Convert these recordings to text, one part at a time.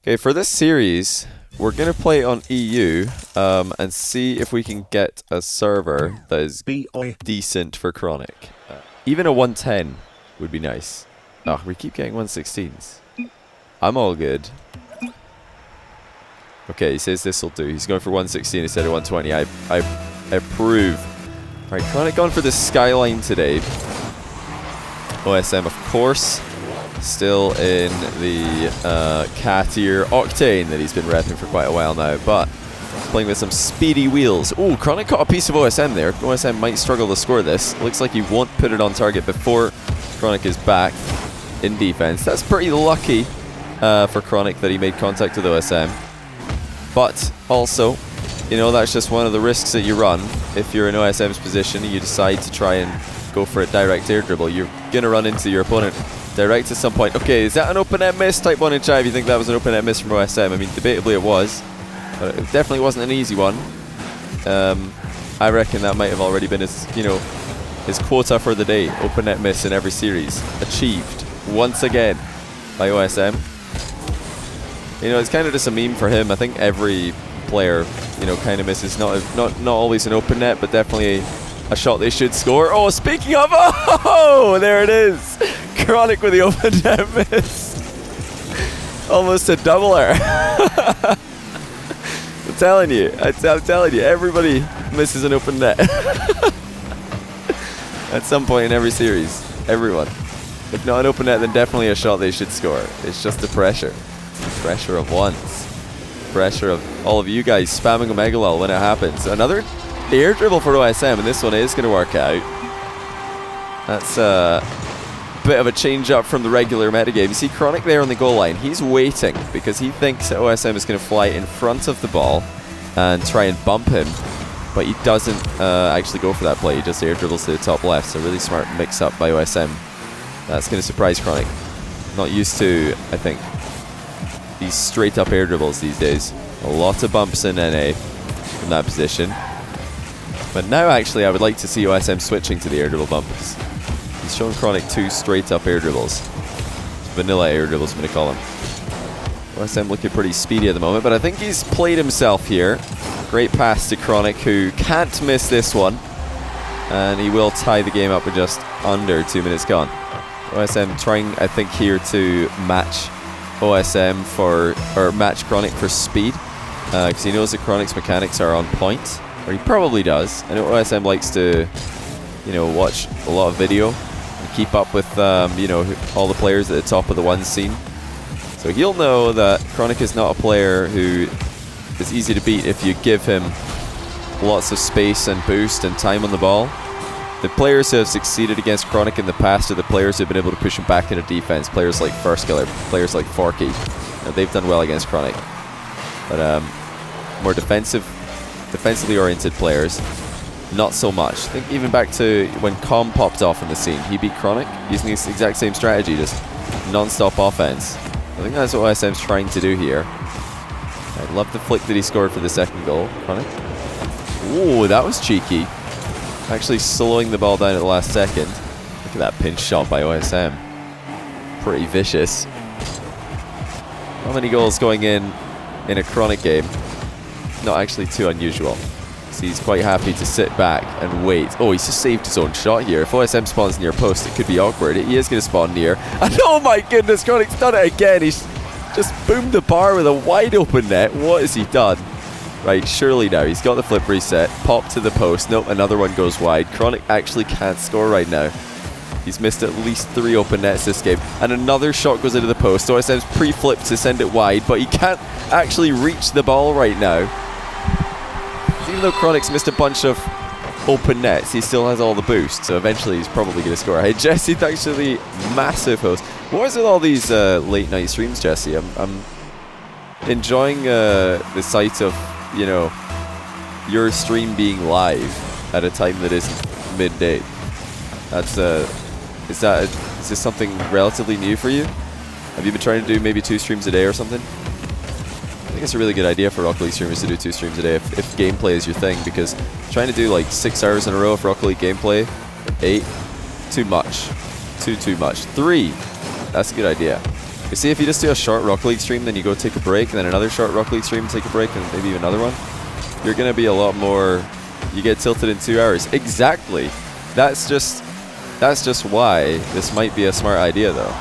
Okay, for this series, we're going to play on EU and see if we can get a server that is decent for Chronic. Even a 110 would be nice. Oh, we keep getting 116s. I'm all good. Okay, he says this will do. He's going for 116 instead of 120. I approve. Alright, Chronic gone for the Skyline today. OSM, of course. Still in the cat tier Octane that he's been repping for quite a while now, but playing with some speedy wheels. Oh, Chronic caught a piece of OSM there. OSM might struggle to score this. Looks like he won't put it on target before Chronic is back in defense. That's pretty lucky for Chronic that he made contact with OSM. But also, you know, that's just one of the risks that you run. If you're in OSM's position and you decide to try and go for a direct air dribble, you're going to run into your opponent direct at some point. Okay, is that an open net miss? Type 1 in chat if you think that was an open net miss from OSM. I mean, debatably it was. But it definitely wasn't an easy one. I reckon that might have already been his, you know, his quota for the day. Open net miss in every series. Achieved once again by OSM. You know, it's kind of just a meme for him. I think every player, you know, kind of misses. Not always an open net, but definitely a shot they should score. Oh, speaking of, oh, there it is. Chronic with the open net miss. Almost a doubler. I'm telling you, everybody misses an open net. At some point in every series. Everyone. If not an open net, then definitely a shot they should score. It's just the pressure. Pressure of ones. Pressure of all of you guys spamming a Megalol when it happens. Another air dribble for OSM, and this one is going to work out. That's a bit of a change up from the regular metagame. You see Chronic there on the goal line. He's waiting because he thinks that OSM is going to fly in front of the ball and try and bump him, but he doesn't actually go for that play. He just air dribbles to the top left. So really smart mix up by OSM. That's going to surprise Chronic. Not used to, I think, these straight up air dribbles these days. A lot of bumps in NA from that position. But now actually I would like to see OSM switching to the air dribble bumps. He's shown Chronic 2 straight up air dribbles. Vanilla air dribbles, I'm going to call them. OSM looking pretty speedy at the moment, but I think he's played himself here. Great pass to Chronic, who can't miss this one. And he will tie the game up with just under 2 minutes gone. OSM trying, I think, here to match OSM or match Chronic for speed, because he knows that Chronic's mechanics are on point, or he probably does. I know OSM likes to, you know, watch a lot of video and keep up with, you know, all the players at the top of the one scene. So he'll know that Chronic is not a player who is easy to beat if you give him lots of space and boost and time on the ball. The players who have succeeded against Chronic in the past are the players who have been able to push him back into defense. Players like First Killer, players like Forky. They've done well against Chronic. But more defensively oriented players, not so much. I think even back to when Com popped off in the scene, he beat Chronic using this exact same strategy, just non-stop offense. I think that's what OSM's trying to do here. I love the flick that he scored for the second goal, Chronic. Ooh, that was cheeky. Actually slowing the ball down at the last second. Look at that pinch shot by OSM. Pretty vicious. How many goals going in a Chronic game? Not actually too unusual. So he's quite happy to sit back and wait. Oh, he's just saved his own shot here. If OSM spawns near post, it could be awkward. He is going to spawn near. And oh my goodness, Chronic's done it again. He's just boomed the bar with a wide open net. What has he done? Right, surely now. He's got the flip reset. Pop to the post. Nope, another one goes wide. Chronic actually can't score right now. He's missed at least 3 open nets this game. And another shot goes into the post. OSM's pre-flipped to send it wide, but he can't actually reach the ball right now. Even though Chronic's missed a bunch of open nets, he still has all the boost. So eventually he's probably going to score. Hey, Jesse, thanks for the massive host. What is with all these late night streams, Jesse? I'm enjoying the sight of, you know, your stream being live at a time that isn't midday. That's is this something relatively new for you? Have you been trying to do maybe 2 streams a day or something? I think it's a really good idea for Rocket League streamers to do 2 streams a day if gameplay is your thing, because trying to do like 6 hours in a row of Rocket League gameplay, 8, too much. Too much. 3, that's a good idea. You see, if you just do a short Rocket League stream, then you go take a break, and then another short Rocket League stream, take a break, and maybe another one, you're going to be a lot more... You get tilted in 2 hours. Exactly. That's just why this might be a smart idea, though,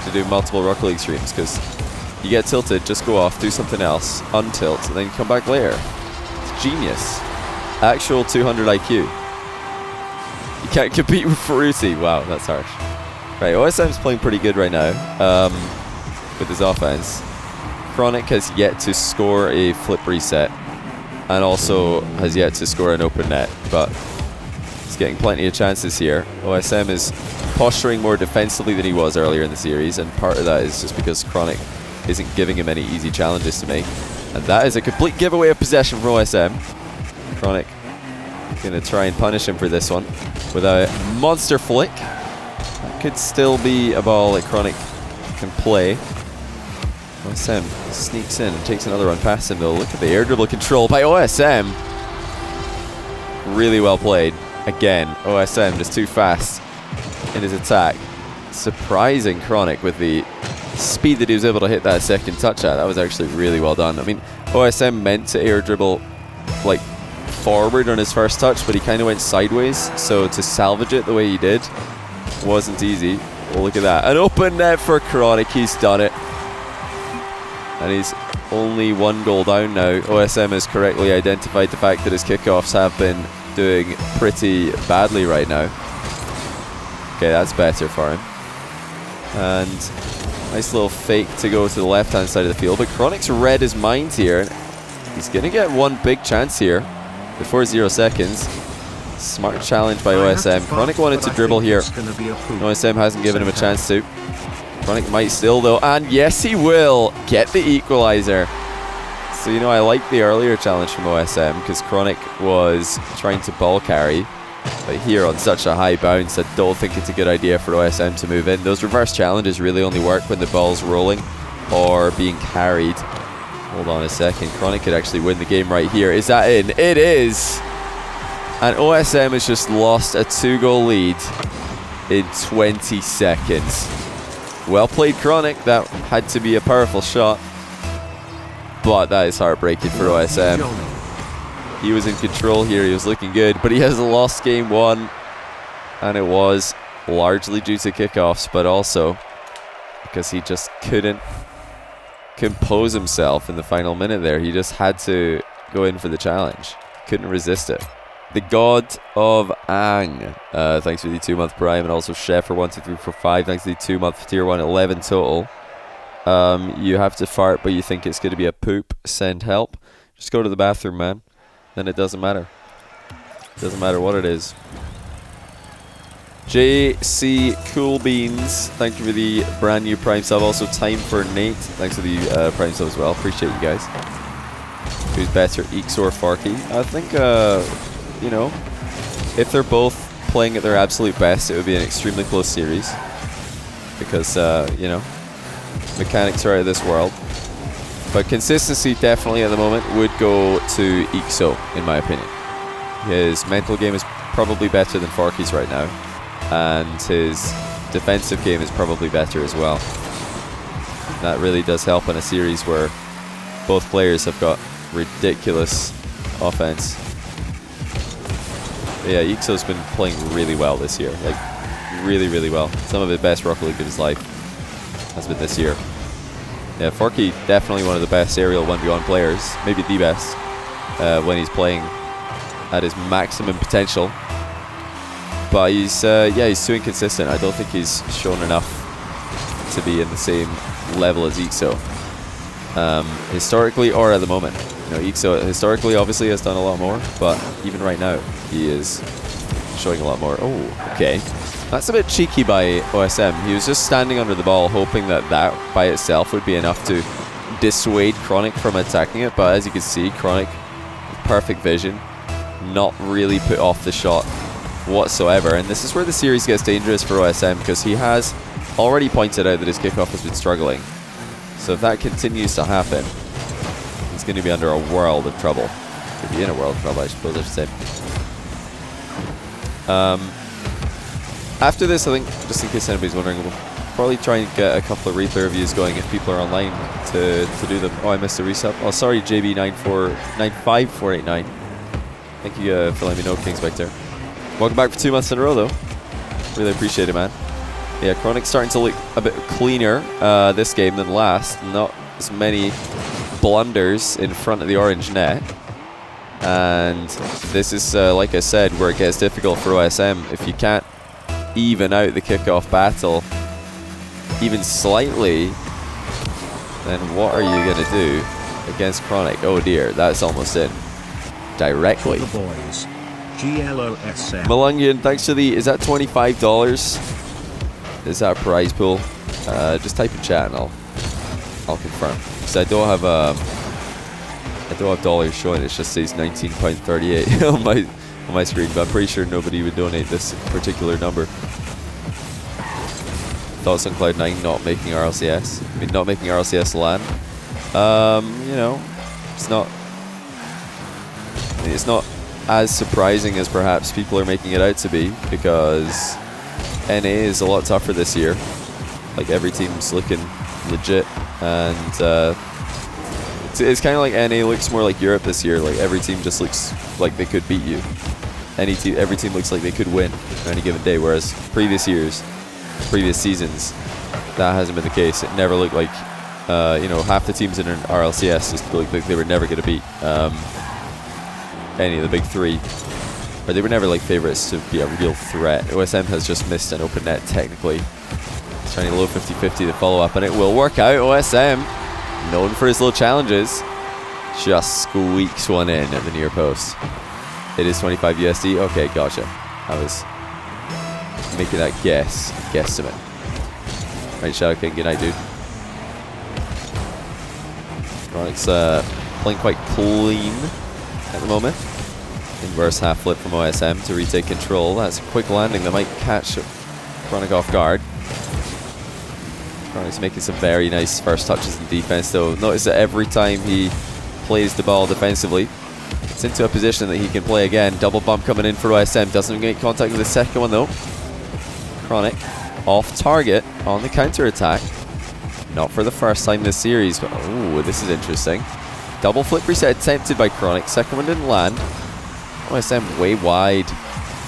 to do multiple Rocket League streams, because you get tilted, just go off, do something else, untilt, and then you come back later. It's genius. Actual 200 IQ. You can't compete with Ferruti. Wow, that's harsh. Right, OSM's playing pretty good right now with his offense. Chronic has yet to score a flip reset, and also has yet to score an open net, but he's getting plenty of chances here. OSM is posturing more defensively than he was earlier in the series, and part of that is just because Chronic isn't giving him any easy challenges to make. And that is a complete giveaway of possession from OSM. Chronic going to try and punish him for this one with a monster flick. That could still be a ball that Chronic can play. OSM sneaks in and takes another one past him, though. Look at the air dribble control by OSM. Really well played. Again, OSM just too fast in his attack. Surprising Chronic with the speed that he was able to hit that second touch at. That was actually really well done. I mean, OSM meant to air dribble like forward on his first touch, but he kind of went sideways, so to salvage it the way he did wasn't easy. Well, look at that. An open net for Chronic. He's done it. And he's only 1 goal down now. OSM has correctly identified the fact that his kickoffs have been doing pretty badly right now. Okay, that's better for him. And nice little fake to go to the left-hand side of the field. But Chronic's read his mind here. He's going to get one big chance here before 0 seconds. Smart challenge by OSM. Chronic wanted to dribble here. OSM hasn't given him a chance to. Chronic might still, though. And yes, he will get the equalizer. So, you know, I like the earlier challenge from OSM because Chronic was trying to ball carry. But here on such a high bounce, I don't think it's a good idea for OSM to move in. Those reverse challenges really only work when the ball's rolling or being carried. Hold on a second. Chronic could actually win the game right here. Is that in? It is! And OSM has just lost a 2-goal lead in 20 seconds. Well played, Chronic. That had to be a powerful shot. But that is heartbreaking for OSM. He was in control here. He was looking good. But he has lost game 1. And it was largely due to kickoffs, but also because he just couldn't compose himself in the final minute there. He just had to go in for the challenge. Couldn't resist it. The God of Ang, thanks for the 2-month Prime, and also Chef for 1, 2, 3, 4, 5. Thanks for the 2-month Tier 1, 11 total. You have to fart, but you think it's going to be a poop. Send help. Just go to the bathroom, man. Then it doesn't matter. It doesn't matter what it is. JC Cool Beans, thank you for the brand new Prime sub. Also, Time for Nate, thanks for the Prime sub as well. Appreciate you guys. Who's better, Eeks or Farky? I think, you know, if they're both playing at their absolute best, it would be an extremely close series. Because, you know, mechanics are out of this world. But consistency definitely at the moment would go to Ixo, in my opinion. His mental game is probably better than Farky's right now. And his defensive game is probably better as well. That really does help in a series where both players have got ridiculous offense. But yeah, Ixo's been playing really well this year. Like, really, really well. Some of the best Rocket League of his life has been this year. Yeah, Farky definitely one of the best aerial 1v1 players. Maybe the best when he's playing at his maximum potential. But he's, yeah, he's too inconsistent. I don't think he's shown enough to be in the same level as Ixo. Historically or at the moment. You know, Ixo historically obviously has done a lot more, but even right now he is showing a lot more. Oh, okay. That's a bit cheeky by OSM. He was just standing under the ball hoping that that by itself would be enough to dissuade Chronic from attacking it, but as you can see, Chronic with perfect vision, not really put off the shot whatsoever. And this is where the series gets dangerous for OSM because he has already pointed out that his kickoff has been struggling. So if that continues to happen, he's going to be under a world of trouble. Could be in a world of trouble, I suppose I should say. After this, I think, just in case anybody's wondering, probably try and get a couple of replay reviews going if people are online to do them. Oh, I missed a resub. Oh, sorry, JB95489. Thank you for letting me know, King Spectre. Welcome back for 2 months in a row, though. Really appreciate it, man. Yeah, Chronic's starting to look a bit cleaner this game than last. Not as many blunders in front of the orange net. And this is, like I said, where it gets difficult for OSM. If you can't even out the kickoff battle even slightly, then what are you going to do against Chronic? Oh dear, that's almost in. Directly. The boys. GLOSM. Melungian, thanks for the... Is that $25? Is that a prize pool? Just type in chat and I'll confirm. Because I don't have dollars showing. It just says £19.38 on my screen. But I'm pretty sure nobody would donate this particular number. Thoughts on Cloud9 not making RLCS? I mean, not making RLCS LAN. You know, it's not. I mean, it's not as surprising as perhaps people are making it out to be, because NA is a lot tougher this year. Like, every team's looking legit, and it's kind of like NA looks more like Europe this year. Like, every team just looks like they could beat you. Every team looks like they could win on any given day, whereas previous seasons, that hasn't been the case. It never looked like, you know, half the teams in an RLCS just looked like they were never going to beat any of the big three. Or they were never like favorites to be a real threat. OSM has just missed an open net technically. It's trying a low 50-50 to follow up, and it will work out. OSM, known for his little challenges, just squeaks one in at the near post. It is 25 USD. Okay, gotcha. I was making that guesstimate. Right, Shadow King, good night, dude. Chronic's playing quite clean at the moment. Inverse half flip from OSM to retake control. That's a quick landing that might catch Chronic off guard. Chronic's making some very nice first touches in defense, though. Notice that every time he plays the ball defensively, it's into a position that he can play again. Double bump coming in for OSM. Doesn't make contact with the second one, though. Chronic off target on the counter attack. Not for the first time this series, but oh, this is interesting. Double flip reset attempted by Chronic. Second one didn't land. OSM way wide.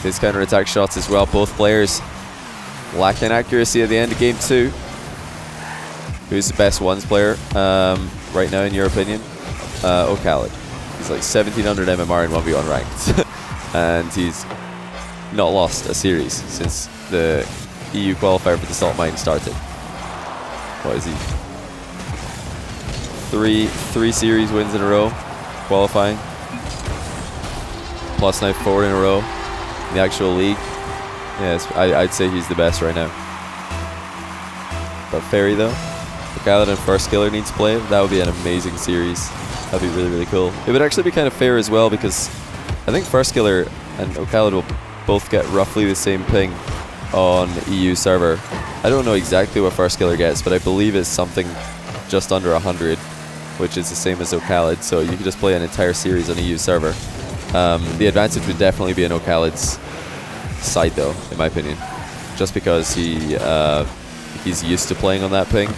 His counter attack shots as well. Both players lacking accuracy at the end of game 2. Who's the best ones player right now in your opinion? O'Khaled. He's like 1700 MMR in 1v1 ranked. And he's not lost a series since the EU qualifier for the Salt Mine started. What is he? Three series wins in a row, qualifying. Plus now 4 in a row in the actual league. Yes, I'd say he's the best right now. But Fairy though, O'Khaled and First Killer need to play. That would be an amazing series. That'd be really, really cool. It would actually be kind of fair as well, because I think First Killer and O'Khaled will both get roughly the same ping on EU server. I don't know exactly what First Killer gets, but I believe it's something just under 100, which is the same as O'Khaled, so you could just play an entire series on EU server. The advantage would definitely be in O'Khaled's side though, in my opinion, just because he's used to playing on that ping.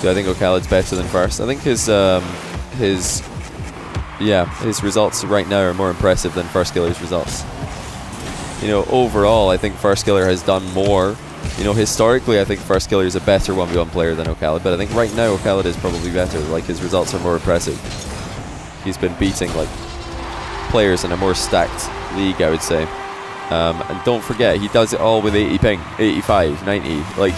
So I think O'Khaled's better than First. I think his results right now are more impressive than First Killer's results. You know, overall, I think First Killer has done more. You know, historically, I think First Killer is a better 1v1 player than O'Khaled, but I think right now O'Khaled is probably better. Like, his results are more impressive. He's been beating, like, players in a more stacked league, I would say. And don't forget, he does it all with 80 ping, 85, 90. Like,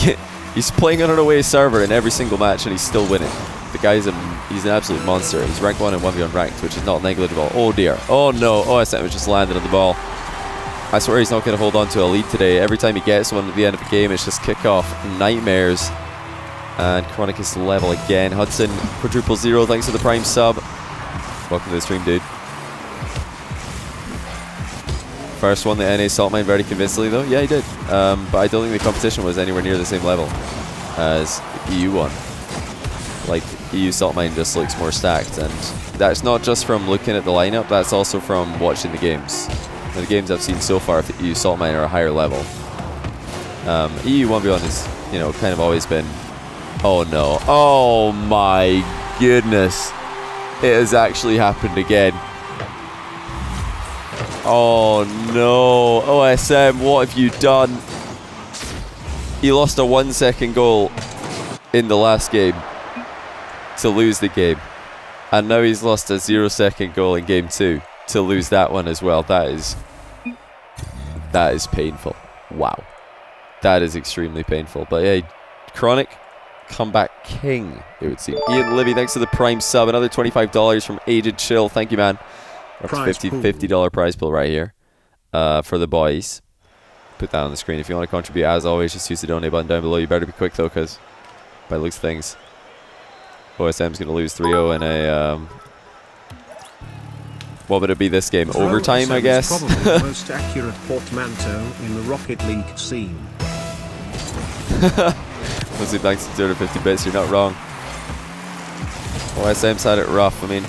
he's playing on an away server in every single match and he's still winning. The guy's he's an absolute monster. He's rank 1 in 1v1 ranked, which is not negligible. Oh dear. Oh no. OSM has just landed on the ball. I swear he's not going to hold on to a lead today. Every time he gets one at the end of the game, it's just kickoff nightmares. And Chronic is level again. Hudson, quadruple 0, thanks for the prime sub. Welcome to the stream, dude. First won the NA Salt Mine very convincingly, though. Yeah, he did. But I don't think the competition was anywhere near the same level as EU one. Like, EU Salt Mine just looks more stacked. And that's not just from looking at the lineup, that's also from watching the games. The games I've seen so far for EU Salt Mine are a higher level. EU 1v1 is you know, kind of always been. Oh no! Oh my goodness! It has actually happened again. Oh no! OSM, what have you done? He lost a 1-second goal in the last game to lose the game. And now he's lost a 0-second goal in game 2 to lose that one as well. That is painful. Wow. That is extremely painful. But yeah, Chronic, comeback king, it would seem. Ian Livy, thanks for the Prime sub. Another $25 from Aged Chill. Thank you, man. That's $50 prize pool right here for the boys. Put that on the screen. If you want to contribute, as always, just use the donate button down below. You better be quick, though, because by the looks of things, OSM's going to lose 3-0 in a... what would it be this game? Overtime, I guess? Probably the most accurate portmanteau in the Rocket League scene. Mostly thanks to 250 bits, you're not wrong. OSM's had it rough. I mean,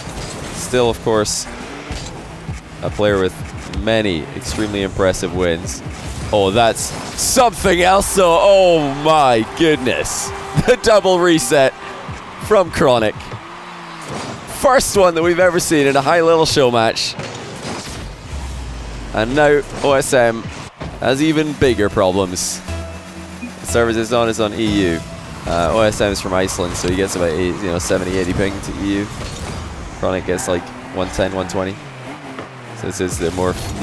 still, of course, a player with many extremely impressive wins. Oh, that's something else, though. Oh my goodness. The double reset from Chronic. First one that we've ever seen in a high-level show match. And now OSM has even bigger problems. The server is on EU. OSM is from Iceland, so he gets about 70, 80 ping to EU. Chronic gets like 110, 120. So this is the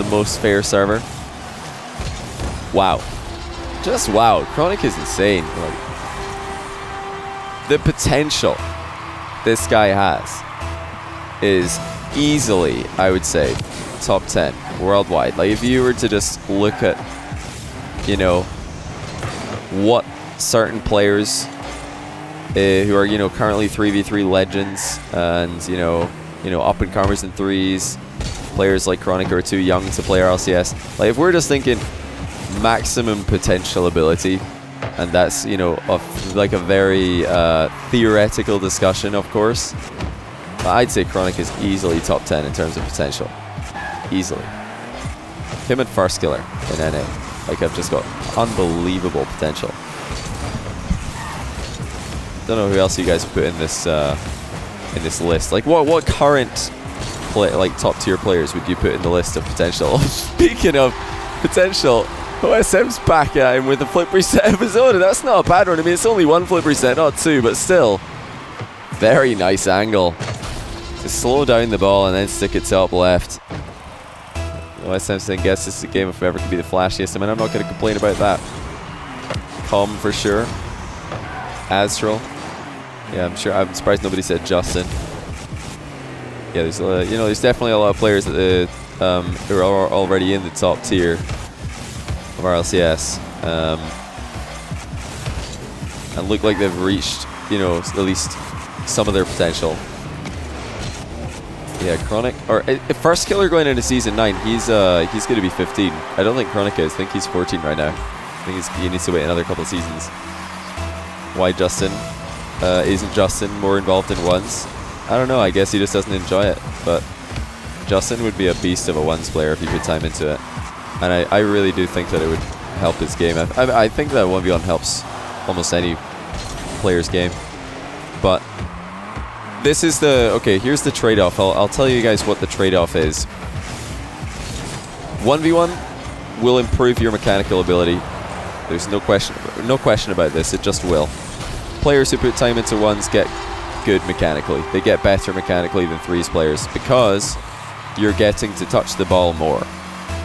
most fair server. Wow. Just wow. Chronic is insane. Like, the potential this guy has is easily, I would say, top 10 worldwide. Like, if you were to just look at, you know, what certain players who are, you know, currently 3v3 legends and, you know, up and comers in threes, players like Chronic are too young to play RLCS. Like, if we're just thinking maximum potential ability, and that's, you know, like a very theoretical discussion, of course, I'd say Chronic is easily top 10 in terms of potential. Easily. Him and First Killer in NA. Like, have just got unbelievable potential. Don't know who else you guys put in this list. Like, what current top tier players would you put in the list of potential? Speaking of potential, OSM's back at him with a flip reset of his own. That's not a bad one. I mean, it's only one flip reset, not two, but still, very nice angle. To slow down the ball and then stick it top left. OSM saying, guess this is a game if ever could be the flashiest. I mean, I'm not going to complain about that. Com for sure. Astral. Yeah, I'm surprised nobody said Justin. Yeah, there's there's definitely a lot of players that who are already in the top tier of RLCS, and look like they've reached, you know, at least some of their potential. Yeah, Chronic, or First Killer going into Season 9, he's going to be 15. I don't think Chronic is. I think he's 14 right now. I think he needs to wait another couple of seasons. Why Justin? Isn't Justin more involved in ones? I don't know, I guess he just doesn't enjoy it, but Justin would be a beast of a ones player if he put time into it. And I really do think that it would help his game. I think that 1v1 helps almost any player's game. But this is okay, here's the trade-off. I'll tell you guys what the trade-off is. 1v1 will improve your mechanical ability. There's no question about this, it just will. Players who put time into ones get good mechanically. They get better mechanically than threes players because you're getting to touch the ball more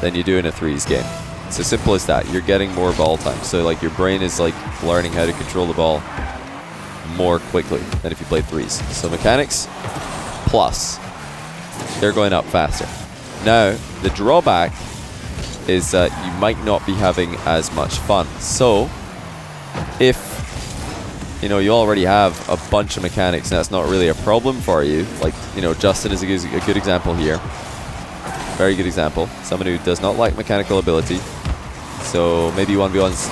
than you do in a threes game. It's as simple as that. You're getting more ball time. So like your brain is like learning how to control the ball more quickly than if you played threes. So mechanics plus, they're going up faster. Now, the drawback is that you might not be having as much fun. So if you know, you already have a bunch of mechanics and that's not really a problem for you. Like, you know, Justin is a good example here. Very good example. Someone who does not like mechanical ability. So maybe 1v1's,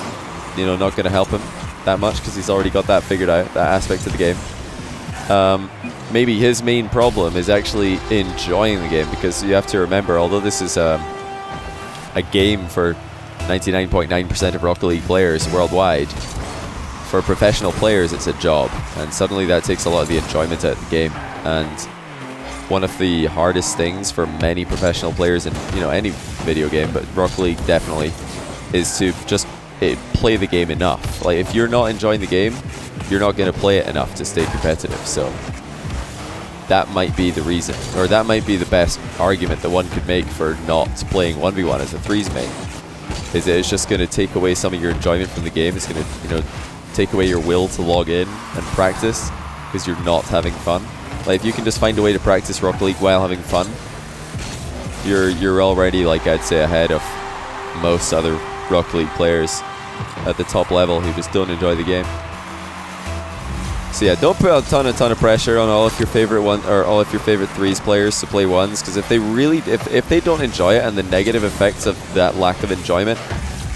you know, not going to help him that much because he's already got that figured out, that aspect of the game. Maybe his main problem is actually enjoying the game, because you have to remember, although this is a game for 99.9% of Rocket League players worldwide, for professional players, it's a job, and suddenly that takes a lot of the enjoyment out of the game. And one of the hardest things for many professional players in any video game, but Rocket League definitely, is to just play the game enough. Like, if you're not enjoying the game, you're not going to play it enough to stay competitive. So that might be the reason, or that might be the best argument that one could make for not playing 1v1 as a threes main, is that it's just going to take away some of your enjoyment from the game. It's going to take away your will to log in and practice because you're not having fun. Like, if you can just find a way to practice Rocket League while having fun, you're already, like, I'd say, ahead of most other Rocket League players at the top level who just don't enjoy the game. So yeah, don't put a ton of pressure on all of your favorite threes players to play ones, because if they don't enjoy it and the negative effects of that lack of enjoyment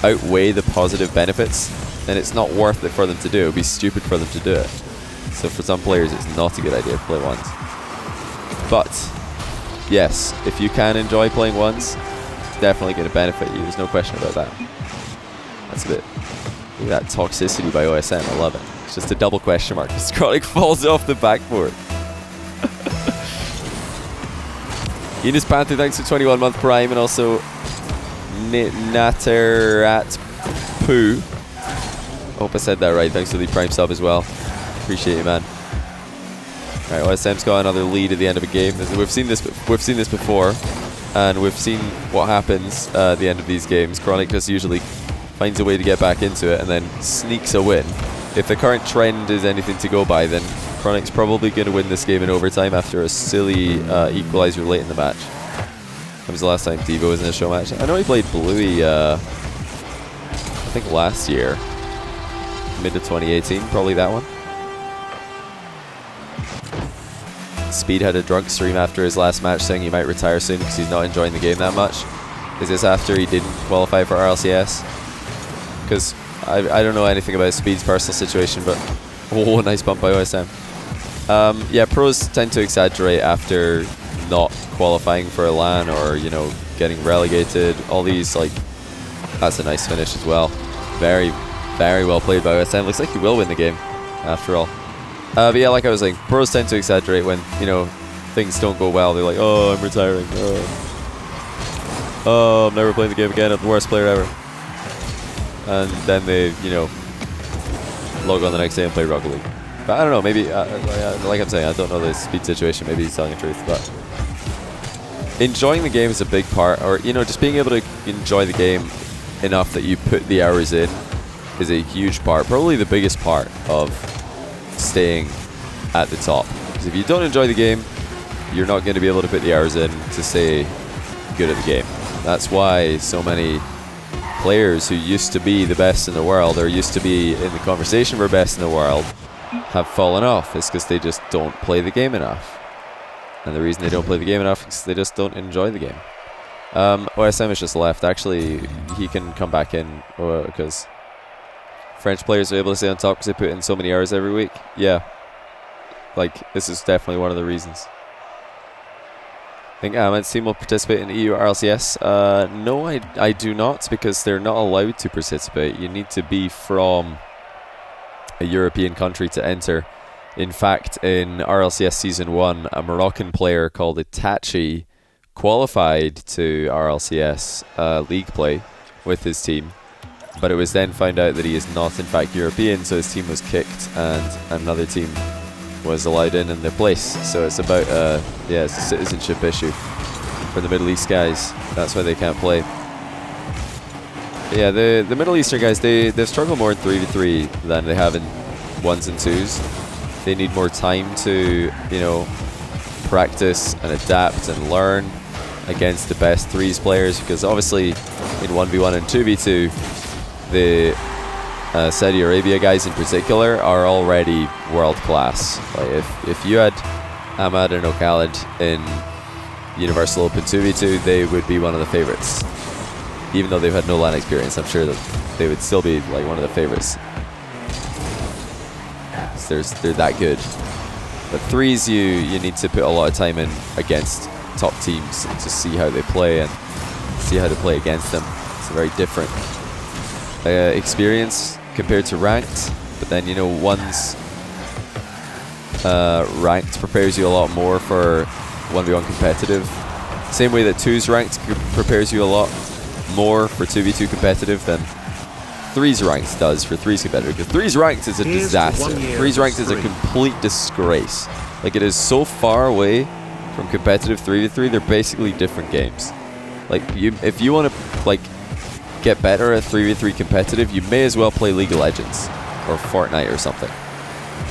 outweigh the positive benefits, then it's not worth it for them to do. It would be stupid for them to do it. So for some players, it's not a good idea to play ones. But yes, if you can enjoy playing ones, it's definitely going to benefit you. There's no question about that. That's a bit. Look at that toxicity by OSM. I love it. It's just a double question mark. Chronic falls off the backboard. Enos Panther, thanks for 21-month Prime, and also Naterat Poo. Hope I said that right. Thanks for the Prime sub as well. Appreciate you, man. All right, OSM's got another lead at the end of a game. We've seen this before, and we've seen what happens at the end of these games. Chronic just usually finds a way to get back into it and then sneaks a win. If the current trend is anything to go by, then Chronic's probably going to win this game in overtime after a silly equalizer late in the match. When was the last time Devo was in a show match? I know he played Bluey, I think last year. Mid to 2018, probably that one. Speed had a drunk stream after his last match saying he might retire soon because he's not enjoying the game that much. Is this after he didn't qualify for RLCS? Because I don't know anything about Speed's personal situation, but oh, nice bump by OSM. Yeah, pros tend to exaggerate after not qualifying for a LAN or, getting relegated. All these, like, that's a nice finish as well. Very, very well played by OSM. Looks like he will win the game, after all. But yeah, like I was saying, pros tend to exaggerate when, things don't go well. They're like, oh, I'm retiring. Oh, I'm never playing the game again. I'm the worst player ever. And then they, log on the next day and play Rocket League. But I don't know, maybe, like I'm saying, I don't know the Speed situation. Maybe he's telling the truth. But enjoying the game is a big part, or, just being able to enjoy the game enough that you put the hours in is a huge part, probably the biggest part of staying at the top. Because if you don't enjoy the game, you're not going to be able to put the hours in to stay good at the game. That's why so many players who used to be the best in the world, or used to be in the conversation for best in the world, have fallen off. It's because they just don't play the game enough. And the reason they don't play the game enough is they just don't enjoy the game. OSM has just left. Actually, he can come back in because French players are able to stay on top because they put in so many hours every week. Yeah. Like, this is definitely one of the reasons. I think Ahmed's team will participate in EU RLCS. No, I do not, because they're not allowed to participate. You need to be from a European country to enter. In fact, in RLCS Season 1, a Moroccan player called Itachi qualified to RLCS league play with his team, but it was then found out that he is not in fact European, so his team was kicked and another team was allowed in their place. So it's about it's a citizenship issue for the Middle East guys. That's why they can't play. But yeah, the Middle Eastern guys, they've struggled more in 3v3 than they have in 1s and 2s. They need more time to, practice and adapt and learn against the best 3s players, because obviously in 1v1 and 2v2 the Saudi Arabia guys in particular are already world class. Like if you had Ahmad and Khalid in Universal Open 2v2, they would be one of the favorites. Even though they've had no LAN experience, I'm sure that they would still be like one of the favorites. They're that good. But 3s, you need to put a lot of time in against top teams to see how they play and see how to play against them. It's a very different experience compared to ranked. But then, you know, one's ranked prepares you a lot more for 1v1 competitive. Same way that 2's ranked prepares you a lot more for 2v2 competitive than 3's ranked does for 3's competitive. Because 3's ranked is a disaster. 3's ranked is a complete disgrace. Like, it is so far away from competitive 3v3, they're basically different games. Like, if you want to, like, get better at 3v3 competitive, you may as well play League of Legends or Fortnite or something.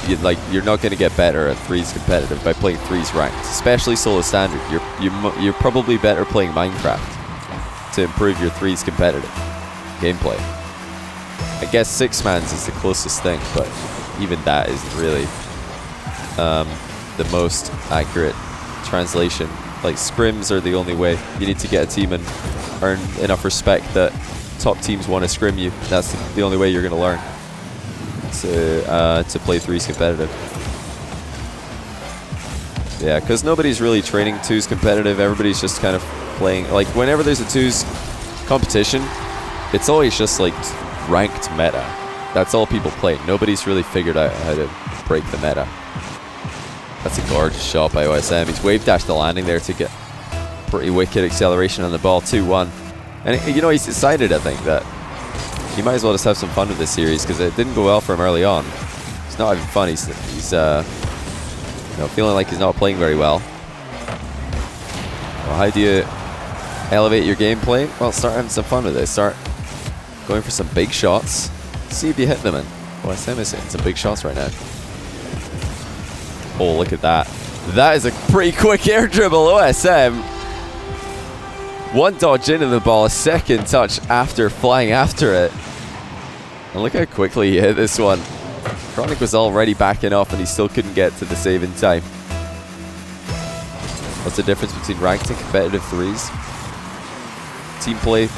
You're not going to get better at 3's competitive by playing 3's ranked, especially solo standard. You're probably better playing Minecraft to improve your 3's competitive gameplay. I guess 6-man's is the closest thing, but even that isn't really the most accurate translation. Like, scrims are the only way. You need to get a team and earn enough respect that top teams want to scrim you. That's the only way you're going to learn to play 3's competitive. Yeah, because nobody's really training 2's competitive. Everybody's just kind of playing. Like, whenever there's a 2's competition, it's always just like ranked meta. That's all people play. Nobody's really figured out how to break the meta. That's a gorgeous shot by OSM. He's wave dashed the landing there to get pretty wicked acceleration on the ball. 2-1. And, you know, he's decided, I think, that he might as well just have some fun with this series, because it didn't go well for him early on. It's not having fun. He's you know, feeling like he's not playing very well. Well, how do you elevate your gameplay? Well, start having some fun with it. Start going for some big shots. See if you hit them in. OSM is hitting some big shots right now. Oh, look at that. That is a pretty quick air dribble, OSM. One dodge into the ball, a second touch after flying after it. And look how quickly he hit this one. Chronic was already backing off and he still couldn't get to the save in time. What's the difference between ranked and competitive 3's? Team play,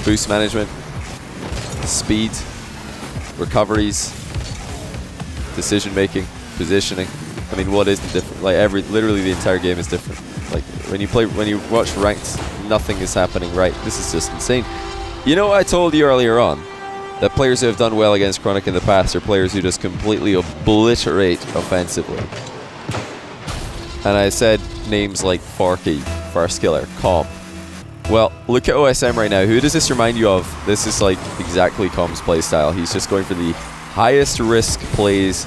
boost management, speed, recoveries, decision making, positioning. I mean, what is the difference? Like, literally the entire game is different. Like, when you watch ranked, nothing is happening right. This is just insane. You know what I told you earlier on? That players who have done well against Chronic in the past are players who just completely obliterate offensively. And I said names like Forky, Farskiller, Calm. Well, look at OSM right now. Who does this remind you of? This is like exactly Calm's playstyle. He's just going for the highest risk plays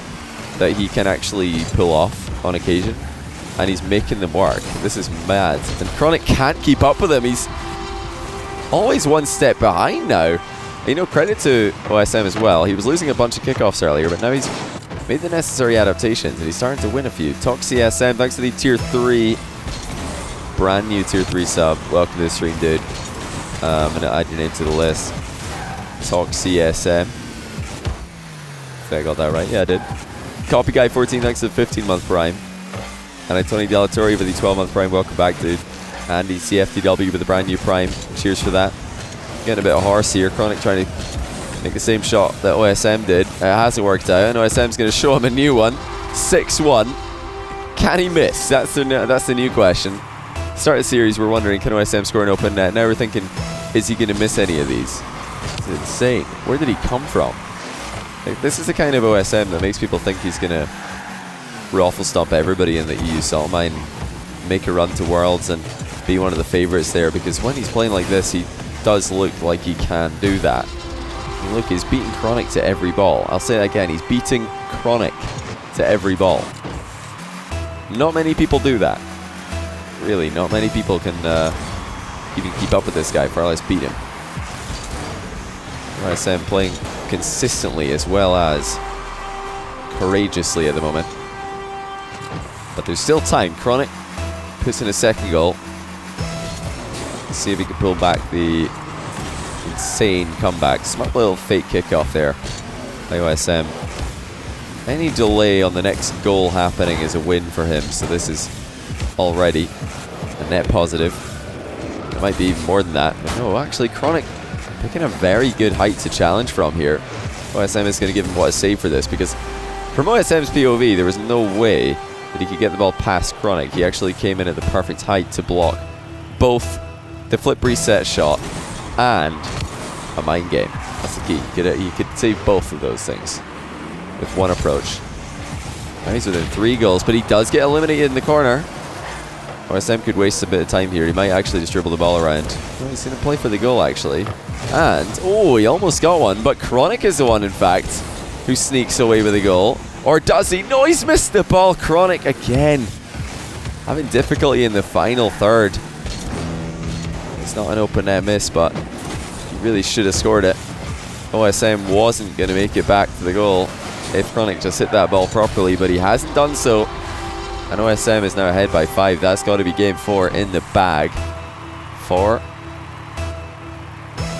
that he can actually pull off on occasion. And he's making them work. This is mad. And Chronic can't keep up with him. He's always one step behind now. You know, credit to OSM as well. He was losing a bunch of kickoffs earlier, but now he's made the necessary adaptations and he's starting to win a few. ToxCSM, thanks to the tier 3, brand new tier 3 sub. Welcome to the stream, dude. I'm going to add your name to the list. ToxCSM. If I got that right. Yeah, I did. Copy Guy 14, thanks to the 15-month prime. And Tony Delatorre with the 12-month prime. Welcome back, dude. Andy CFTW with the brand new prime. Cheers for that. Getting a bit of horse here. Chronic trying to make the same shot that OSM did. It hasn't worked out. And OSM's going to show him a new one. 6-1. Can he miss? That's the new question. Start of the series, we're wondering, can OSM score an open net? Now we're thinking, is he going to miss any of these? It's insane. Where did he come from? Like, this is the kind of OSM that makes people think he's going to raffle stomp everybody in the EU salt mine, make a run to Worlds and be one of the favorites there, because when he's playing like this, he does look like he can do that. And look, he's beating Chronic to every ball. I'll say it again, he's beating Chronic to every ball. Not many people do that. Really, not many people can even keep up with this guy, far less beat him. OSM playing consistently as well as courageously at the moment. But there's still time. Chronic puts in a second goal. Let's see if he can pull back the insane comeback. Smart little fake kickoff there by OSM. Any delay on the next goal happening is a win for him, so this is already a net positive. It might be even more than that, but no, actually Chronic picking a very good height to challenge from here. OSM is going to give him what a save for this, because from OSM's POV there was no way that he could get the ball past Chronic. He actually came in at the perfect height to block both the flip reset shot and a mind game. That's the key. You could save both of those things with one approach. Now he's within 3 goals, but he does get eliminated in the corner. OSM could waste a bit of time here. He might actually just dribble the ball around. No, he's going to play for the goal, actually. And, oh, he almost got one, but Chronic is the one, in fact, who sneaks away with a goal. Or does he? No, he's missed the ball. Chronic again. Having difficulty in the final third. It's not an open net miss, but he really should have scored it. OSM wasn't going to make it back to the goal if Chronic just hit that ball properly, but he hasn't done so. And OSM is now ahead by 5. That's got to be game 4 in the bag for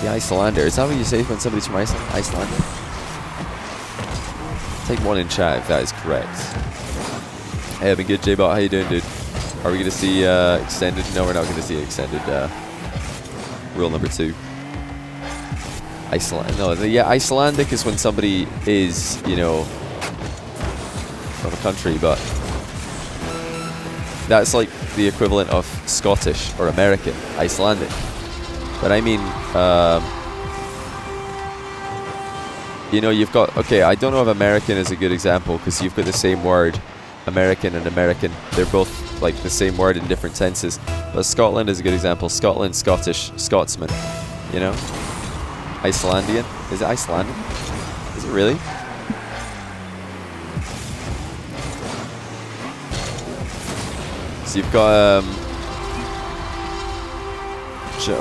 the Icelander. Is that what you say when somebody's from Icelander? Take 1 in chat if that is correct. Hey, I've been good, J-Bot. How you doing, dude? Are we going to see extended? No, we're not going to see extended rule number 2. Icelandic is when somebody is, you know, from a country, but that's like the equivalent of Scottish or American, Icelandic. But I mean, you know, you've got, okay, I don't know if American is a good example because you've got the same word, American and American. They're both like the same word in different tenses. But Scotland is a good example. Scotland, Scottish, Scotsman, you know? Icelandian. Is it Icelandic? Is it really? So you've got,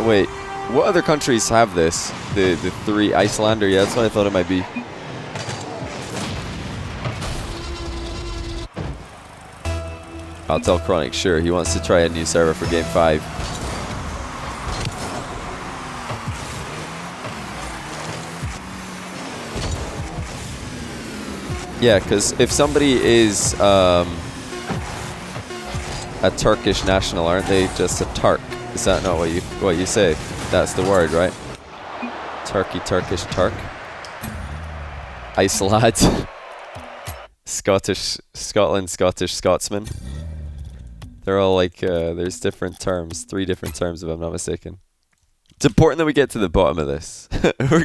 wait, what other countries have this? The 3, Icelander, yeah, that's what I thought it might be. I'll tell Chronic, sure, he wants to try a new server for game 5. Yeah, because if somebody is a Turkish national, aren't they just a Turk? Is that not what you say? That's the word, right? Turkey, Turkish, Turk. Iceland. Scottish, Scotland, Scottish, Scotsman. They're all like, there's different terms, 3 different terms if I'm not mistaken. It's important that we get to the bottom of this. We're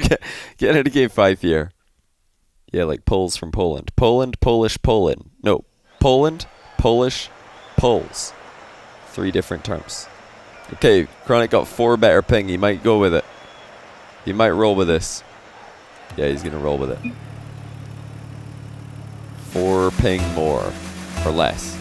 getting into game 5 here. Yeah, like Poles from Poland. Poland, Polish, Poland. No, Poland, Polish, Poles. 3 different terms. Okay, Chronic got 4 better ping. He might go with it. He might roll with this. Yeah, he's going to roll with it. 4 ping more. Or less.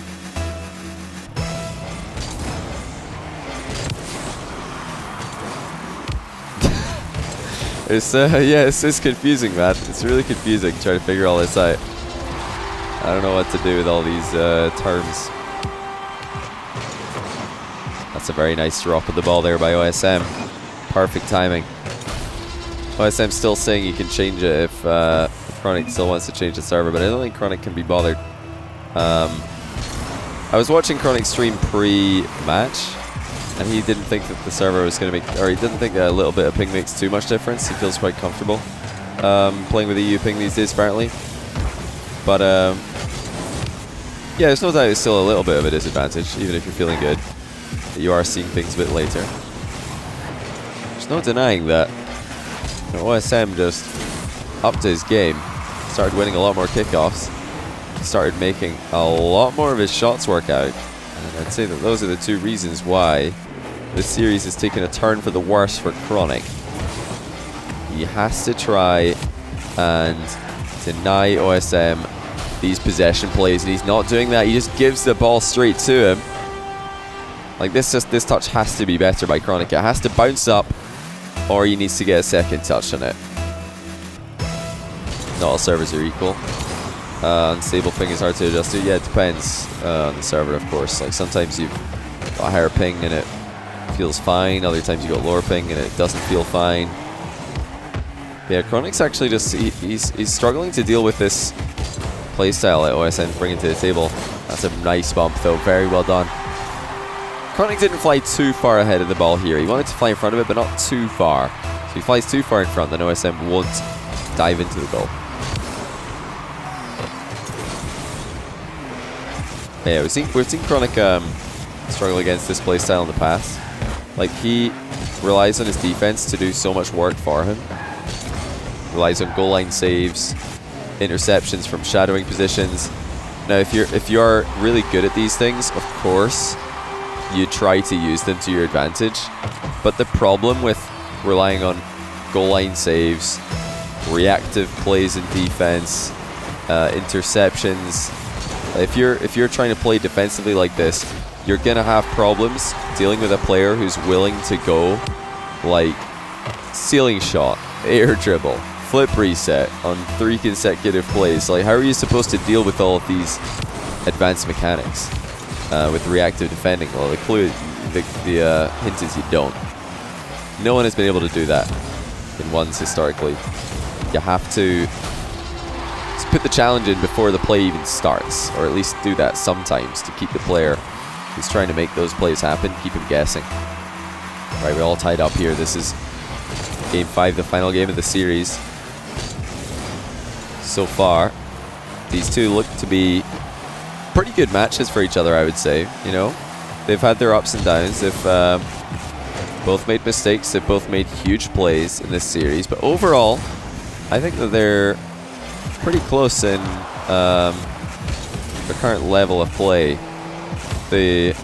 It's confusing, man. It's really confusing trying to figure all this out. I don't know what to do with all these terms. That's a very nice drop of the ball there by OSM. Perfect timing. OSM still saying he can change it if Chronic still wants to change the server, but I don't think Chronic can be bothered. I was watching Chronic stream pre-match, and he didn't think that the server was going to make, or he didn't think that a little bit of ping makes too much difference. He feels quite comfortable playing with EU ping these days, apparently. But yeah, there's no doubt it's still a little bit of a disadvantage, even if you're feeling good. You are seeing things a bit later. There's no denying that OSM just upped his game, started winning a lot more kickoffs, started making a lot more of his shots work out. And I'd say that those are the 2 reasons why this series has taken a turn for the worse for Chronic. He has to try and deny OSM these possession plays, and he's not doing that. He just gives the ball straight to him. Like this touch has to be better by Chronic. It has to bounce up, or he needs to get a second touch on it. Not all servers are equal. Unstable ping is hard to adjust to. Yeah, it depends on the server, of course. Like sometimes you've got a higher ping and it feels fine. Other times you got lower ping and it doesn't feel fine. Yeah, Chronic's actually just he's struggling to deal with this playstyle that OSM bringing to the table. That's a nice bump though. Very well done. Chronic didn't fly too far ahead of the ball here. He wanted to fly in front of it, but not too far. So if he flies too far in front, then OSM won't dive into the goal. Yeah, we've seen Chronic struggle against this playstyle in the past. Like, he relies on his defense to do so much work for him. relies on goal line saves, interceptions from shadowing positions. Now, if you're really good at these things, of course, you try to use them to your advantage. But the problem with relying on goal line saves, reactive plays in defense, interceptions, if you're trying to play defensively like this, you're gonna have problems dealing with a player who's willing to go like ceiling shot, air dribble, flip reset on 3 consecutive plays. Like, how are you supposed to deal with all of these advanced mechanics with reactive defending? Well, the hint is you don't. No one has been able to do that in ones historically. You have to put the challenge in before the play even starts, or at least do that sometimes to keep the player who's trying to make those plays happen, keep him guessing. Right, we're all tied up here. This is Game 5, the final game of the series. So far, these two look to be pretty good matches for each other, I would say. You know, they've had their ups and downs. They've both made mistakes. They've both made huge plays in this series. But overall, I think that they're pretty close in the current level of play. The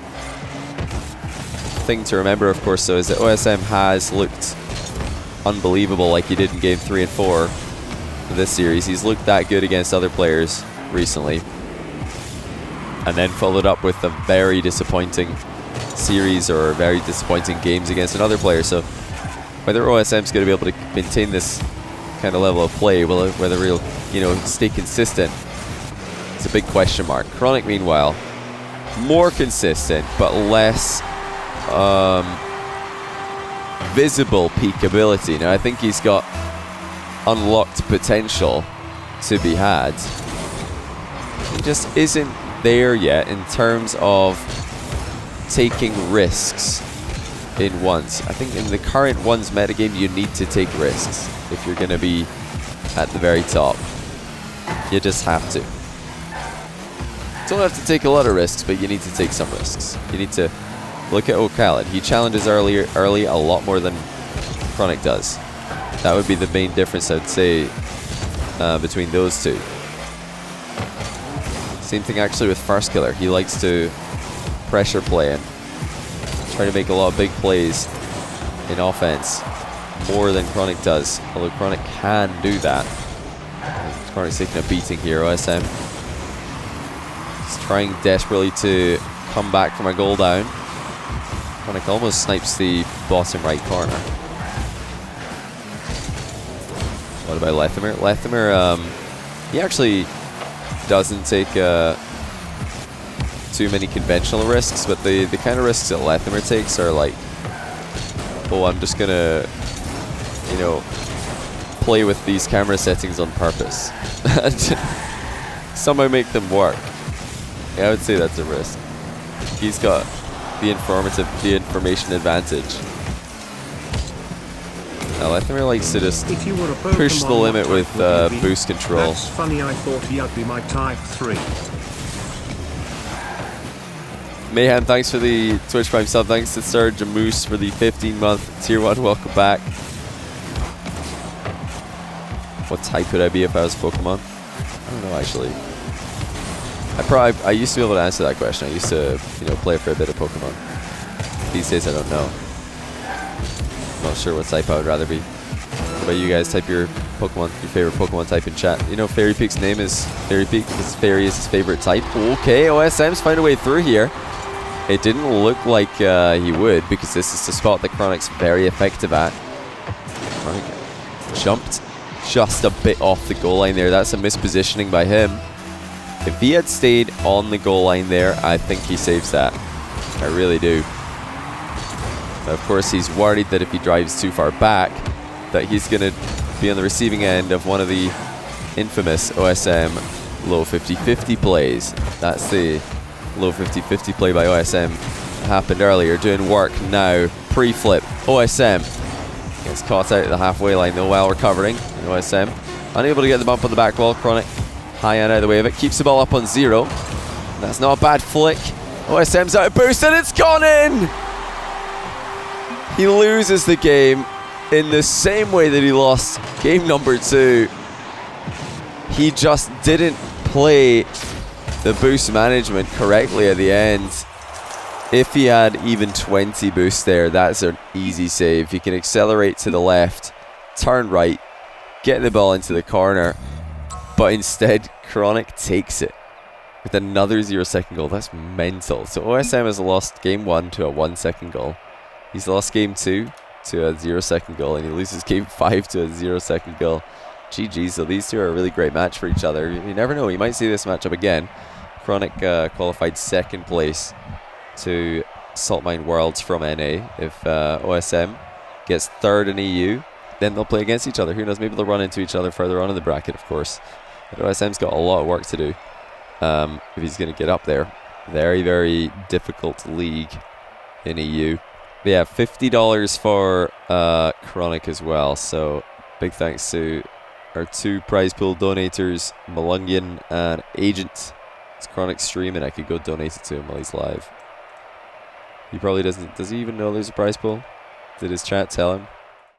thing to remember, of course, though, is that OSM has looked unbelievable like he did in Game 3 and 4 of this series. He's looked that good against other players recently. And then followed up with a very disappointing series or very disappointing games against another player. So whether OSM's going to be able to maintain this kind of level of play, whether he'll, you know, stay consistent, it's a big question mark. Chronic, meanwhile, more consistent, but less visible peak ability. Now, I think he's got unlocked potential to be had. He just isn't there yet in terms of taking risks in ones. I think in the current ones metagame, you need to take risks if you're going to be at the very top. You just have to. Don't have to take a lot of risks, but you need to take some risks. You need to look at O'Callaghan. He challenges early a lot more than Chronic does. That would be the main difference, I'd say, between those two. Same thing actually with First Killer. He likes to pressure play and try to make a lot of big plays in offense more than Chronic does. Although Chronic can do that. Chronic's taking a beating here. OSM is trying desperately to come back from a goal down. Chronic almost snipes the bottom right corner. What about Lethimer? Lethimer, he actually doesn't take too many conventional risks, but the kind of risks that Lethimer takes are like, oh, I'm just gonna, you know, play with these camera settings on purpose and somehow make them work. Yeah, I would say that's a risk. He's got the information advantage. Now, Lethimer likes to just push the limit with boost control. That's funny, I thought he'd be my type 3. Mayhem, thanks for the Twitch Prime sub. Thanks to Sir Jamoose for the 15-month Tier 1. Welcome back. What type would I be if I was Pokemon? I don't know, actually. I used to be able to answer that question. I used to, you know, play for a bit of Pokemon. These days, I don't know. Not sure what type I would rather be. What about you guys? Type your Pokemon, your favorite Pokemon type in chat. You know, Fairy Peak's name is Fairy Peak because Fairy is his favorite type. Okay, OSM's found a way through here. It didn't look like he would, because this is the spot that Chronic's very effective at. Chronic jumped just a bit off the goal line there. That's a mispositioning by him. If he had stayed on the goal line there, I think he saves that. I really do. Of course, he's worried that if he drives too far back, that he's going to be on the receiving end of one of the infamous OSM low 50-50 plays. That's the low 50-50 play by OSM that happened earlier. Doing work now. Pre-flip. OSM gets caught out at the halfway line though while recovering. And OSM unable to get the bump on the back wall. Chronic high and out of the way of it. Keeps the ball up on 0. That's not a bad flick. OSM's out of boost and it's gone in! He loses the game in the same way that he lost game number 2, he just didn't play the boost management correctly at the end. If he had even 20 boosts there, that's an easy save. He can accelerate to the left, turn right, get the ball into the corner, but instead Chronic takes it with another 0-second goal. That's mental. So OSM has lost game 1 to a 1-second goal. He's lost game 2 to a 0-second goal, and he loses game 5 to a 0-second goal. GG. So these two are a really great match for each other. You never know, you might see this matchup again. Chronic qualified 2nd place to Saltmine Worlds from NA. If OSM gets 3rd in EU, then they'll play against each other. Who knows, maybe they'll run into each other further on in the bracket, of course. But OSM's got a lot of work to do if he's going to get up there. Very, very difficult league in EU. But yeah, $50 for Chronic as well. So big thanks to our 2 prize pool donators, Malungian and Agent. It's Chronic streaming. I could go donate it to him while he's live. He probably doesn't. Does he even know there's a prize pool? Did his chat tell him?